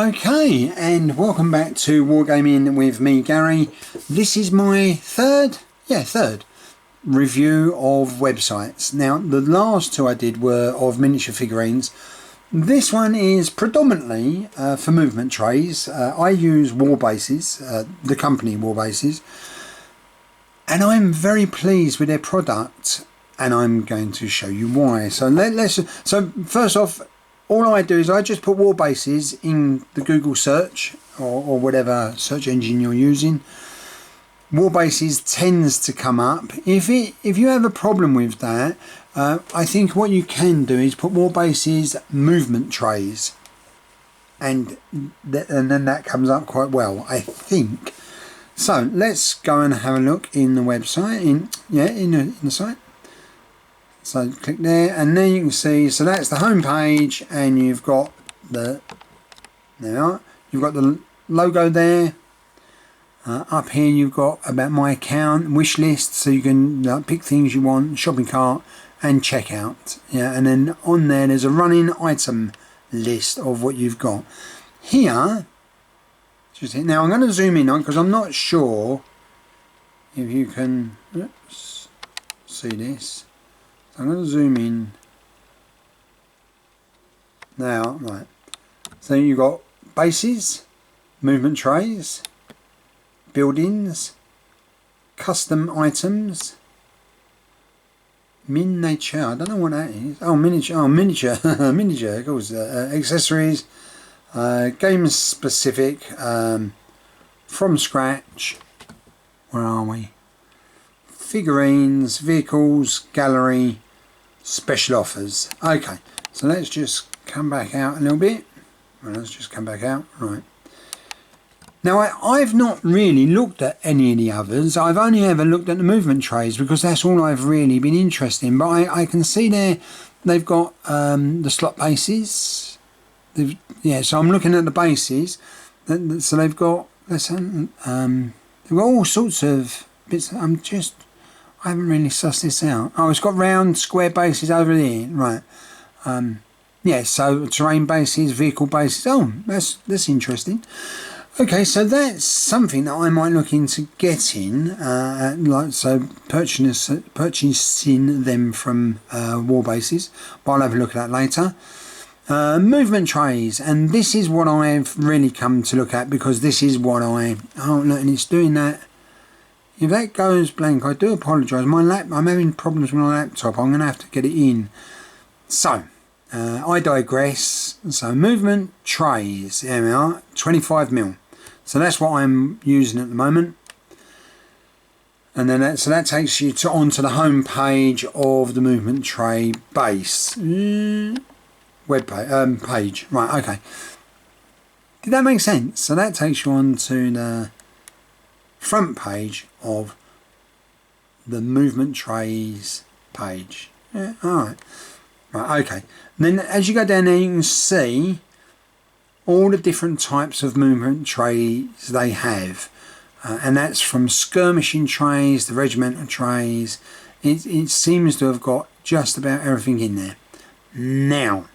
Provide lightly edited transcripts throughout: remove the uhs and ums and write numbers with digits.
Okay, and welcome back to Wargaming with me, Gary. This is my third review of websites. Now, the last two I did were of miniature figurines. This one is predominantly for movement trays. I use Warbases, the company Warbases, and I'm very pleased with their product, and I'm going to show you why. So first off, all I do is I just put Warbases in the Google search or whatever search engine you're using. Warbases tends to come up. If you have a problem with that, I think what you can do is put Warbases movement trays, and then that comes up quite well, I think. So let's go and have a look in the website. In the site. So click there, and then you can see, so that's the home page, and you've got the logo there. Up here you've got about my account, wish list, so you can pick things you want, shopping cart and checkout. Yeah, and then on there's a running item list of what you've got. Here, now I'm going to zoom in on, because I'm not sure if you can see this. I'm going to zoom in now. Right, so you've got bases, movement trays, buildings, custom items, miniature. I don't know what that is. Oh, miniature. Miniature. Of course, accessories, game specific, from scratch. Where are we? Figurines, vehicles, gallery, special offers. Okay, so let's just come back out a little bit. Well, let's just come back out. Right. Now, I've not really looked at any of the others. I've only ever looked at the movement trays, because that's all I've really been interested in. But I can see there they've got the slot bases. So I'm looking at the bases. So they've got all sorts of bits. I haven't really sussed this out. Oh, it's got round, square bases over there. Right. So terrain bases, vehicle bases. Oh, that's interesting. Okay, so that's something that I might look into getting. Purchasing them from Warbases. But I'll have a look at that later. Movement trays, and this is what I've really come to look at, because this is what and it's doing that. If that goes blank, I do apologise. I'm having problems with my laptop. I'm going to have to get it in. So, I digress. So, movement trays. There we are. 25mm. So that's what I'm using at the moment. And then that takes you onto the home page of the movement tray base web page. Right. Okay. Did that make sense? So that takes you on to the front page of the movement trays page. Yeah, alright. Right, okay. And then as you go down there, you can see all the different types of movement trays they have. And that's from skirmishing trays, the regimental trays. It seems to have got just about everything in there. Now,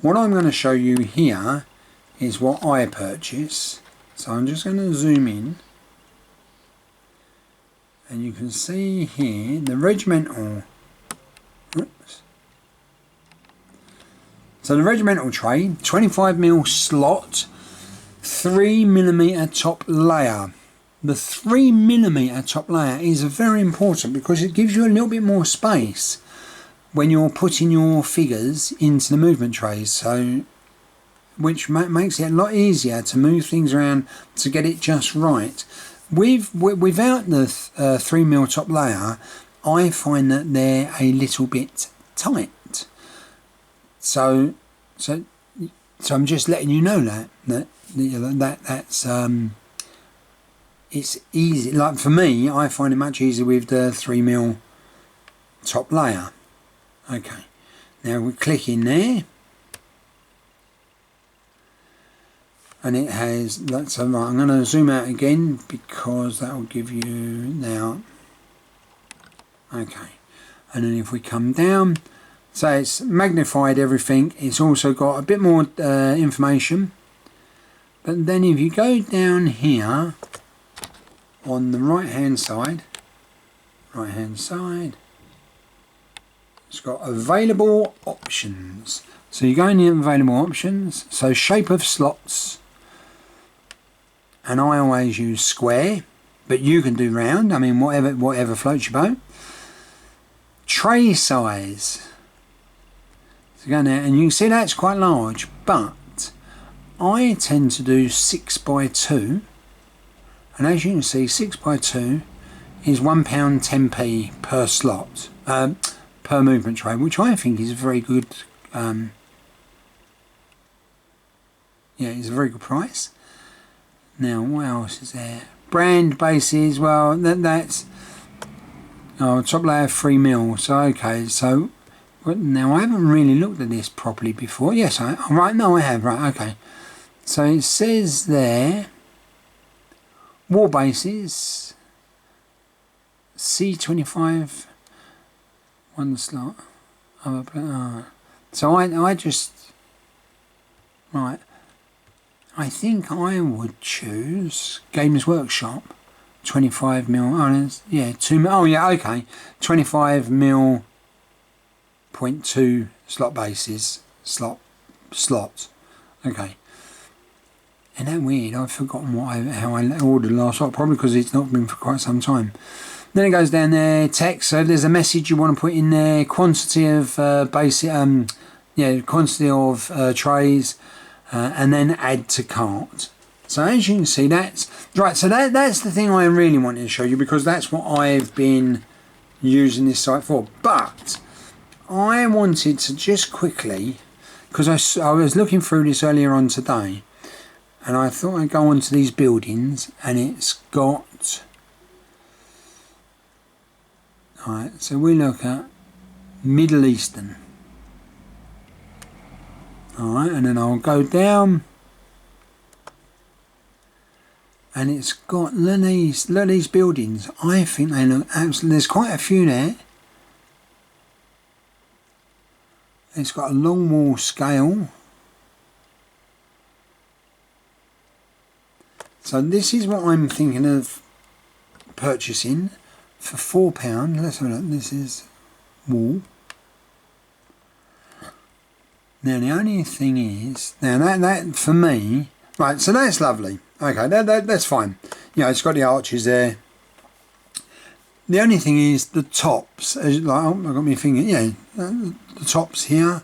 what I'm going to show you here is what I purchase. So I'm just going to zoom in. And you can see here the regimental. Oops. So the regimental tray, 25mm slot, 3mm top layer. The 3mm top layer is very important, because it gives you a little bit more space when you're putting your figures into the movement trays. So, which makes it a lot easier to move things around to get it just right. Without the 3mm top layer, I find that they're a little bit tight. So I'm just letting you know that's it's easy. Like for me, I find it much easier with the 3mm top layer. Okay, now we click in there. And it has, so right, I'm going to zoom out again, because that will give you now. Okay, and then if we come down, so it's magnified everything. It's also got a bit more information. But then if you go down here on the right hand side, it's got available options. So you go in the available options, so shape of slots, and I always use square, but you can do round, I mean whatever floats your boat. Tray size, so go there, and you can see that's quite large, but I tend to do 6x2, and as you can see 6x2 is £1.10p per slot, per movement tray, which I think is a very good, it's a very good price. Now what else is there? Brand bases, well that's top layer 3mm, so okay, so now I haven't really looked at this properly before. Yes, I have, right, okay. So it says there, Warbases, C25, one slot. So I just, right, I think I would choose Games Workshop, 25mm, yeah, 2mm, oh yeah, okay, 25mm, 0.2 slot bases, slots, okay. Isn't that weird? I've forgotten how I ordered last lot, probably because it's not been for quite some time. Then it goes down there, text, so there's a message you want to put in there, quantity of quantity of trays, and then add to cart. So as you can see, that's right. So that's the thing I really wanted to show you, because that's what I've been using this site for. But I wanted to just quickly, because I was looking through this earlier on today, and I thought I'd go onto these buildings, and it's got, alright, so we look at Middle Eastern. Alright, and then I'll go down, and it's got, look at these buildings. I think they look absolutely, there's quite a few there. It's got a long wall scale. So this is what I'm thinking of purchasing for £4. Let's have a look. This is wall. Now the only thing is, now that for me, right, so that's lovely. Okay, that's fine. You know, it's got the arches there. The only thing is the tops, like, oh, I've got me finger, yeah, the tops here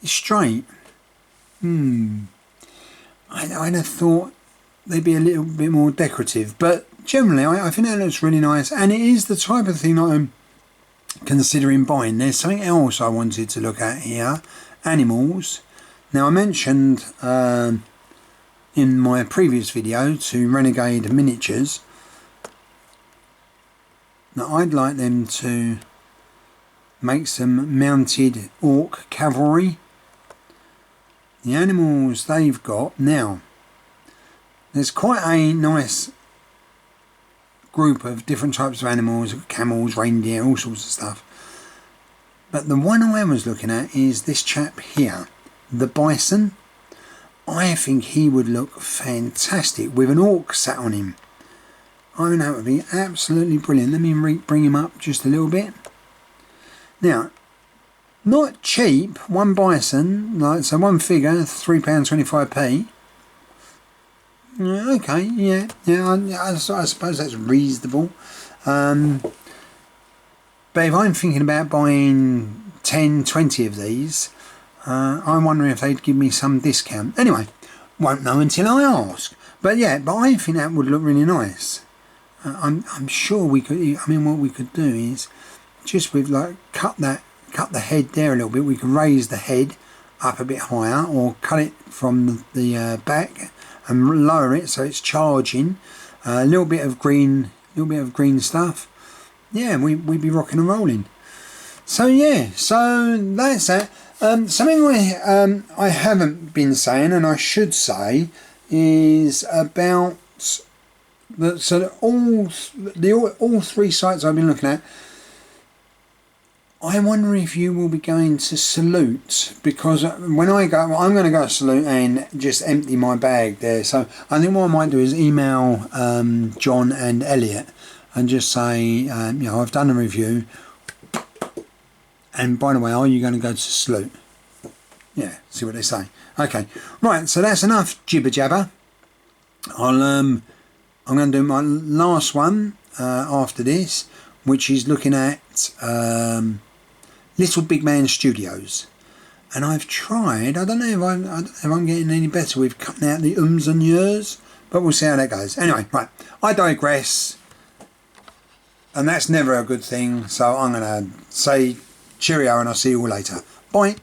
is straight. I'd have thought they'd be a little bit more decorative, but generally I think that looks really nice, and it is the type of thing that I'm considering buying. There's something else I wanted to look at here, animals. Now I mentioned in my previous video to Renegade Miniatures that I'd like them to make some mounted orc cavalry. The animals they've got now, there's quite a nice group of different types of animals, camels, reindeer, all sorts of stuff. But the one I was looking at is this chap here, the bison. I think he would look fantastic with an orc sat on him. I think that would be absolutely brilliant. Let me bring him up just a little bit. Now, not cheap, one bison, like, so one figure, £3.25p. Okay, yeah, I suppose that's reasonable. But if I'm thinking about buying 10, 20 of these, I'm wondering if they'd give me some discount. Anyway, won't know until I ask. But yeah, but I think that would look really nice. I'm sure we could, I mean, what we could do is just with like cut the head there a little bit. We could raise the head up a bit higher, or cut it from the back and lower it so it's charging. A little bit of green stuff. Yeah, we'd be rocking and rolling. So yeah, so that's that. Something I haven't been saying, and I should say, is about all three sites I've been looking at. I wonder if you will be going to Salute, because when I go, I'm going to go to Salute and just empty my bag there. So I think what I might do is email John and Elliot and just say, you know, I've done a review, and by the way, are you going to go to Salute? Yeah, see what they say. Okay, right, so that's enough jibber jabber. I'm going to do my last one after this, which is looking at Little Big Man Studios. And I've tried, I don't know if I'm getting any better with cutting out the ums and yers, but we'll see how that goes. Anyway, right, I digress, and that's never a good thing, so I'm going to say cheerio and I'll see you all later. Bye.